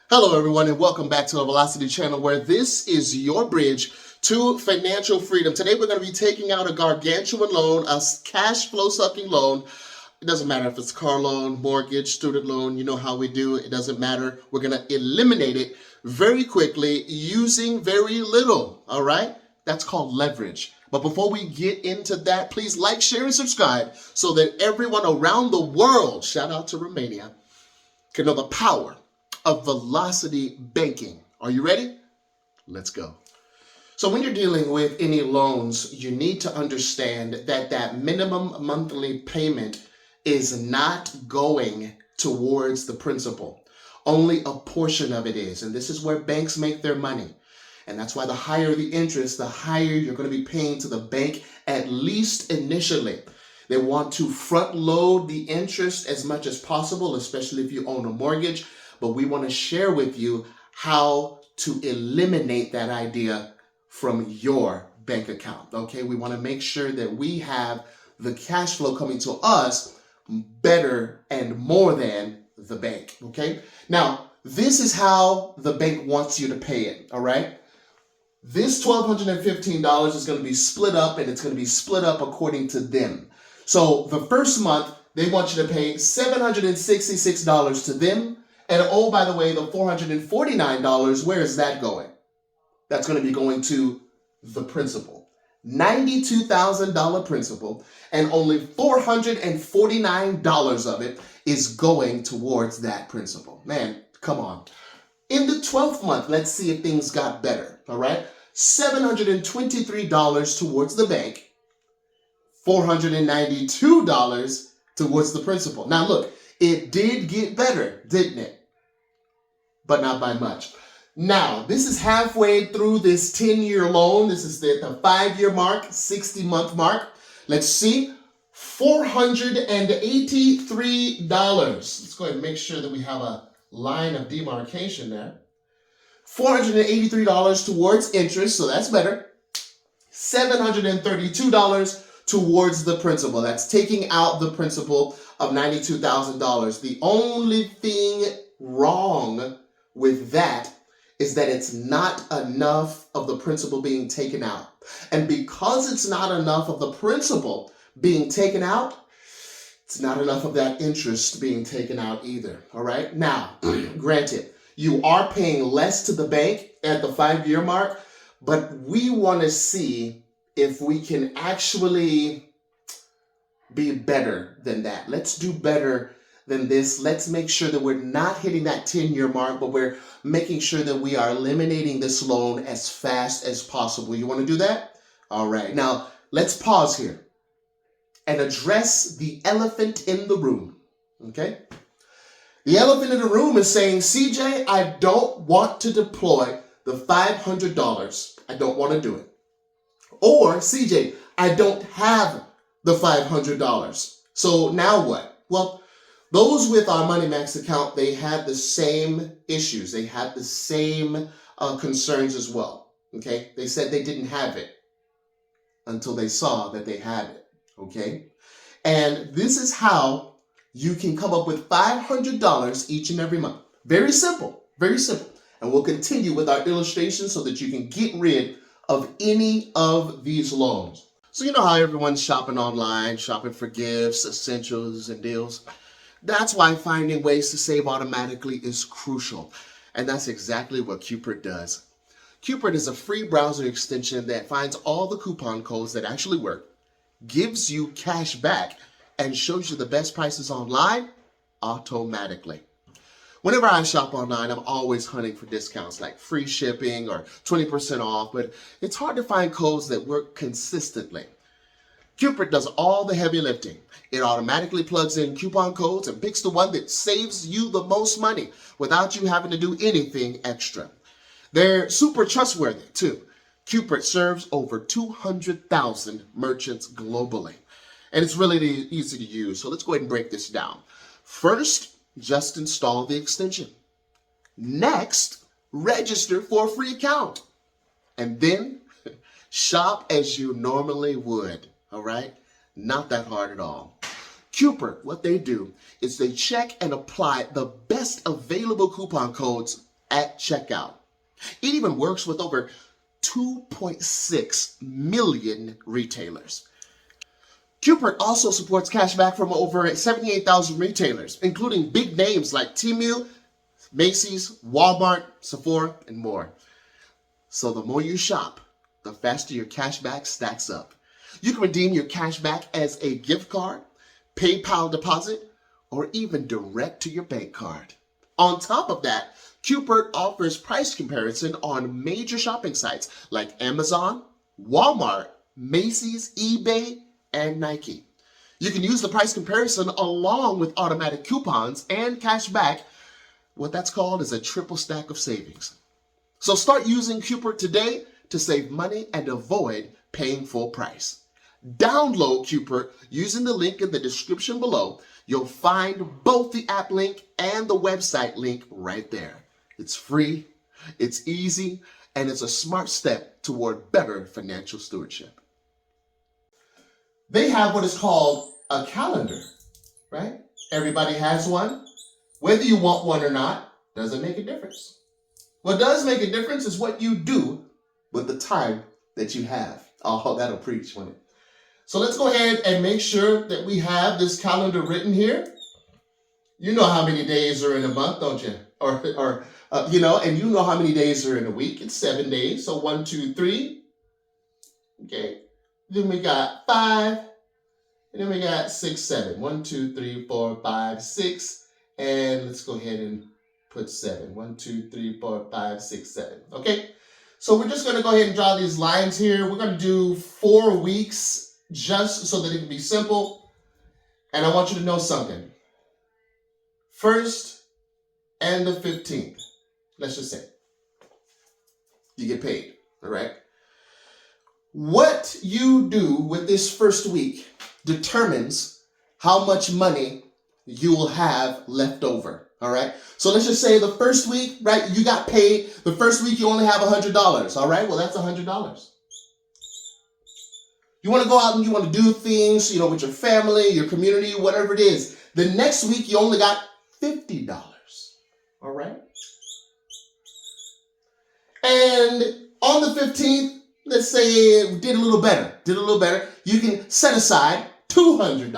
Hello everyone and welcome back to the Velocity channel where this is your bridge to financial freedom. Today we're going to be taking out a gargantuan loan, a cash flow sucking loan. It doesn't matter if it's car loan, mortgage, student loan, you know how we do. It doesn't matter. We're going to eliminate it very quickly using very little, all right? That's called leverage. But before we get into that, please like, share, and subscribe so that everyone around the world, shout out to Romania, can know the power of velocity banking. Are you ready? Let's go. So when you're dealing with any loans, you need to understand that that minimum monthly payment is not going towards the principal. Only a portion of it is. And this is where banks make their money. And that's why the higher the interest, the higher you're going to be paying to the bank, at least initially. They want to front load the interest as much as possible, especially if you own a mortgage. But we want to share with you how to eliminate that idea from your bank account, okay? We want to make sure that we have the cash flow coming to us better and more than the bank, okay? Now, this is how the bank wants you to pay it, all right? This $1,215 is going to be split up, and it's going to be split up according to them. So the first month, they want you to pay $766 to them. And oh, by the way, the $449, where is that going? That's going to be going to the principal. $92,000 principal, and only $449 of it is going towards that principal. Man, come on. In the 12th month, let's see if things got better, all right? $723 towards the bank, $492 towards the principal. Now look, it did get better, didn't it? But not by much. Now, this is halfway through this 10-year loan. This is the 5-year mark, 60-month mark. Let's see, $483. Let's go ahead and make sure that we have a line of demarcation there. $483 towards interest, so that's better. $732 towards the principal. That's taking out the principal of $92,000. The only thing wrong with that is that it's not enough of the principal being taken out. And because it's not enough of the principal being taken out, it's not enough of that interest being taken out either, all right? Now, granted, you are paying less to the bank at the 5-year mark, but we want to see if we can actually be better than that. Let's do better than this. Let's make sure that we're not hitting that 10-year mark, but we're making sure that we are eliminating this loan as fast as possible. You want to do that? All right. Now, let's pause here and address the elephant in the room, okay? The elephant in the room is saying, CJ, I don't want to deploy the $500. I don't want to do it. Or, CJ, I don't have the $500. So now what? Well, those with our Money Max account, they had the same issues. They had the same concerns as well, okay? They said they didn't have it until they saw that they had it, okay? And this is how you can come up with $500 each and every month. Very simple, very simple. And we'll continue with our illustration so that you can get rid of any of these loans. So you know how everyone's shopping online, shopping for gifts, essentials, and deals? That's why finding ways to save automatically is crucial. And that's exactly what Cupert does. Cupert is a free browser extension that finds all the coupon codes that actually work, gives you cash back, and shows you the best prices online automatically. Whenever I shop online, I'm always hunting for discounts like free shipping or 20% off, but it's hard to find codes that work consistently. Cupert does all the heavy lifting. It automatically plugs in coupon codes and picks the one that saves you the most money without you having to do anything extra. They're super trustworthy too. Cupert serves over 200,000 merchants globally. And it's really easy to use, so let's go ahead and break this down. First, just install the extension. Next, register for a free account. And then, shop as you normally would, all right? Not that hard at all. Cupert, what they do is they check and apply the best available coupon codes at checkout. It even works with over 2.6 million retailers. Cupert also supports cashback from over 78,000 retailers, including big names like Temu, Macy's, Walmart, Sephora, and more. So the more you shop, the faster your cashback stacks up. You can redeem your cashback as a gift card, PayPal deposit, or even direct to your bank card. On top of that, Cupert offers price comparison on major shopping sites like Amazon, Walmart, Macy's, eBay, and Nike. You can use the price comparison along with automatic coupons and cashback. What that's called is a triple stack of savings. So start using Cupert today to save money and avoid paying full price. Download Cupert using the link in the description below. You'll find both the app link and the website link right there. It's free, it's easy, and it's a smart step toward better financial stewardship. They have what is called a calendar, right? Everybody has one. Whether you want one or not doesn't make a difference. What does make a difference is what you do with the time that you have. Oh, that'll preach, won't it? So let's go ahead and make sure that we have this calendar written here. You know how many days are in a month, don't you? And you know how many days are in a week. It's 7 days. So 1, 2, 3. Okay. Then we got 5. And then we got 6, 7. 1, 2, 3, 4, 5, 6. And let's go ahead and put 7. 1, 2, 3, 4, 5, 6, 7. Okay. So we're just going to go ahead and draw these lines here. We're going to do 4 weeks just so that it can be simple. And I want you to know something. 1st and the 15th, let's just say, you get paid, all right? What you do with this first week determines how much money you will have left over, all right? So let's just say the first week, right, you got paid. The first week you only have $100, all right? Well, that's $100. You want to go out and you want to do things, with your family, your community, whatever it is. The next week you only got $50, all right? And on the 15th, let's say we did a little better. You can set aside $200.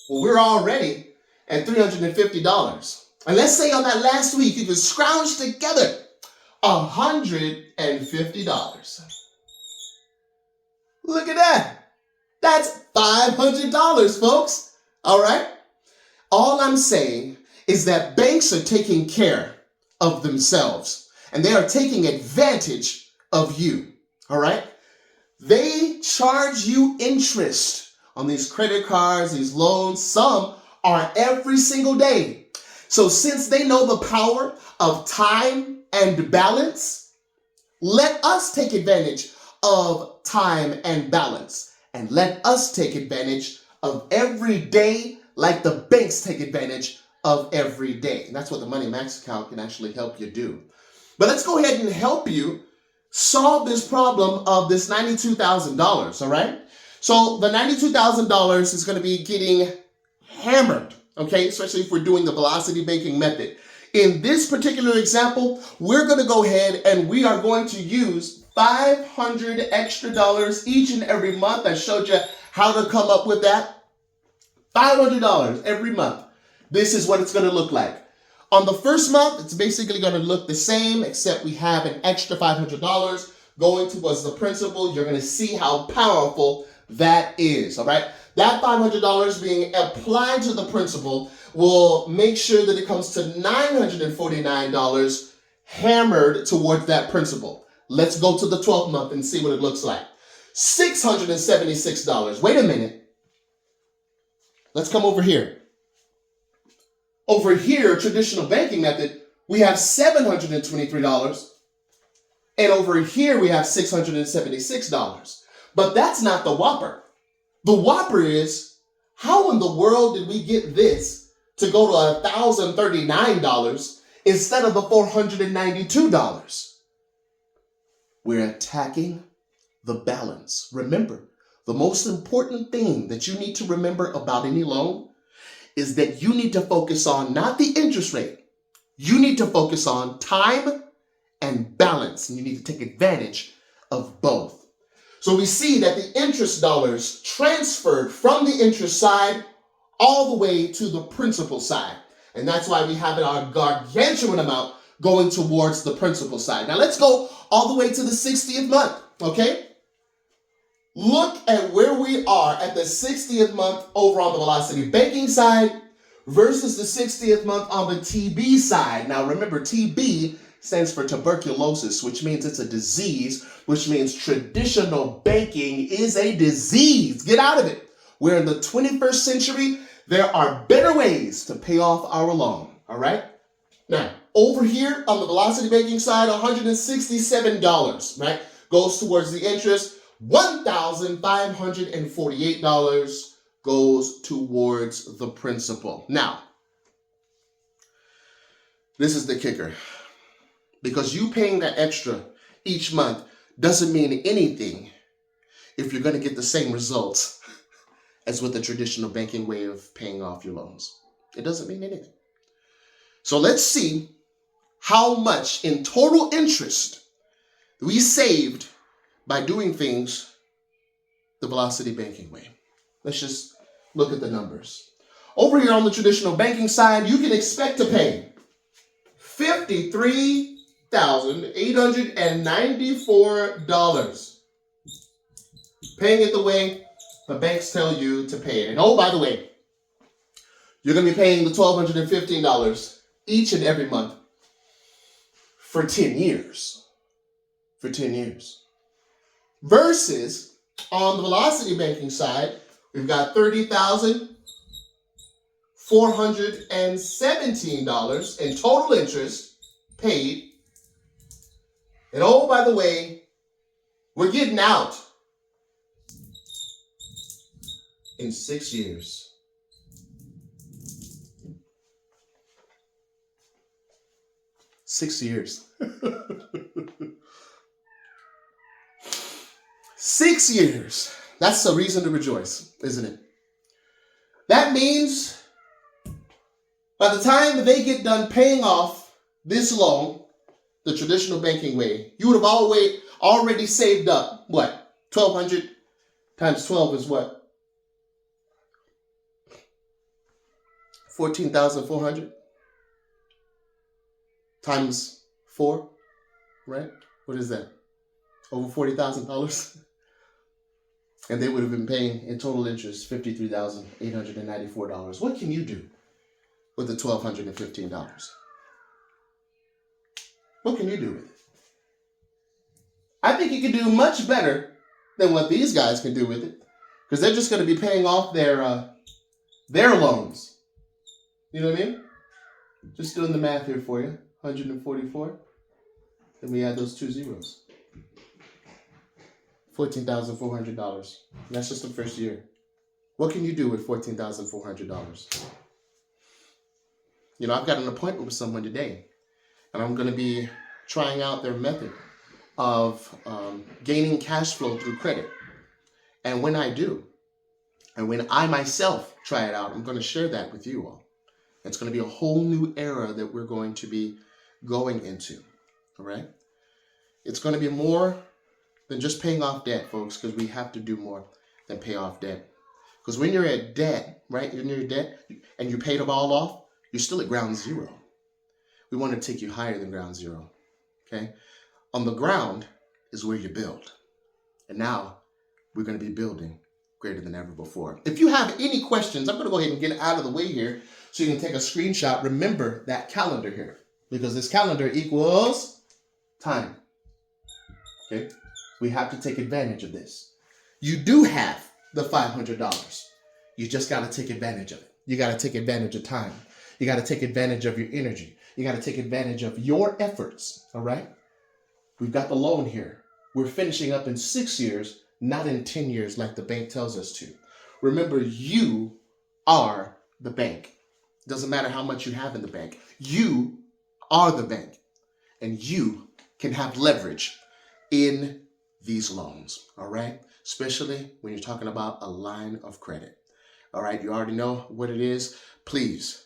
Well, we're already at $350. And let's say on that last week, you can scrounge together $150. Look at that. That's $500, folks. All right? All I'm saying is that banks are taking care of themselves, and they are taking advantage of you. All right? They charge you interest on these credit cards, these loans. Some are every single day. So since they know the power of time and balance, let us take advantage of time and balance, and let us take advantage of every day like the banks take advantage of every day. And that's what the Money Max account can actually help you do. But let's go ahead and help you solve this problem of this $92,000, all right? So the $92,000 is going to be getting hammered, okay? Especially if we're doing the velocity banking method. In this particular example, we're going to go ahead and we are going to use $500 extra each and every month. I showed you how to come up with that. $500 every month. This is what it's going to look like. On the first month, it's basically going to look the same, except we have an extra $500 going towards the principal. You're going to see how powerful that is, all right? That $500 being applied to the principal will make sure that it comes to $949 hammered towards that principal. Let's go to the 12th month and see what it looks like. $676. Wait a minute. Let's come over here. Over here, traditional banking method, we have $723. And over here, we have $676. But that's not the whopper. The whopper is, how in the world did we get this to go to $1,039 instead of the $492? We're attacking the balance. Remember, the most important thing that you need to remember about any loan is that you need to focus on not the interest rate, You need to focus on time and balance, and you need to take advantage of both. So we see that the interest dollars transferred from the interest side all the way to the principal side. And that's why we have our gargantuan amount going towards the principal side. Now let's go all the way to the 60th month, okay? Look at where we are at the 60th month over on the velocity banking side versus the 60th month on the TB side. Now remember, TB stands for tuberculosis, which means it's a disease, which means traditional banking is a disease. Get out of it. We're in the 21st century. There are better ways to pay off our loan, all right? Now, over here on the velocity banking side, $167, right, goes towards the interest. $1,548 goes towards the principal. Now, this is the kicker. Because you paying that extra each month doesn't mean anything if you're going to get the same results as with the traditional banking way of paying off your loans. It doesn't mean anything. So let's see how much in total interest we saved by doing things the velocity banking way. Let's just look at the numbers. Over here on the traditional banking side, you can expect to pay $53,894. Paying it the way the banks tell you to pay it. And oh, by the way, you're going to be paying the $1,215 each and every month for 10 years. For 10 years. Versus on the velocity banking side, we've got $30,417 in total interest paid. And oh, by the way, we're getting out in 6 years. 6 years. 6 years. That's a reason to rejoice, isn't it? That means by the time they get done paying off this loan, the traditional banking way, you would have already saved up, what? 1,200 times 12 is what? 14,400 times 4, right? What is that? Over $40,000. And they would have been paying in total interest $53,894. What can you do with the $1,215? What can you do with it? I think you can do much better than what these guys can do with it, because they're just going to be paying off their loans. You know what I mean? Just doing the math here for you. 144. Then we add those two zeros. $14,400. That's just the first year. What can you do with $14,400? You know, I've got an appointment with someone today, and I'm going to be trying out their method of gaining cash flow through credit. And when I do, and when I myself try it out, I'm going to share that with you all. It's going to be a whole new era that we're going to be going into, all right? It's going to be more than just paying off debt, folks, because we have to do more than pay off debt. Because when you're at debt, right, when you're in debt and you paid it all off, you're still at ground zero. We want to take you higher than ground zero, okay? On the ground is where you build. And now we're going to be building greater than ever before. If you have any questions, I'm going to go ahead and get out of the way here so you can take a screenshot. Remember that calendar here, because this calendar equals time, okay? We have to take advantage of this. You do have the $500. You just got to take advantage of it. You got to take advantage of time. You got to take advantage of your energy. You got to take advantage of your efforts, all right? We've got the loan here. We're finishing up in 6 years, not in 10 years like the bank tells us to. Remember, you are the bank. Doesn't matter how much you have in the bank. You are the bank, and you can have leverage in these loans, all right? Especially when you're talking about a line of credit, all right? You already know what it is. Please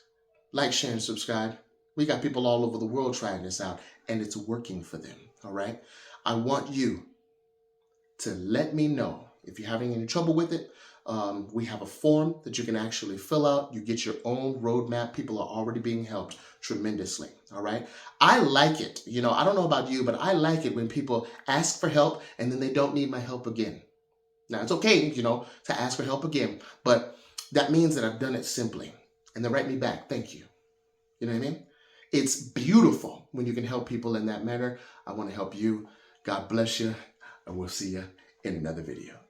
like, share, and subscribe. We got people all over the world trying this out, and it's working for them, all right? I want you to let me know if you're having any trouble with it. We have a form that you can actually fill out. You get your own roadmap. People are already being helped tremendously, all right? I like it. You know, I don't know about you, but I like it when people ask for help and then they don't need my help again. Now, it's okay, you know, to ask for help again, but that means that I've done it simply. And they write me back, thank you. You know what I mean? It's beautiful when you can help people in that manner. I want to help you. God bless you, and we'll see you in another video.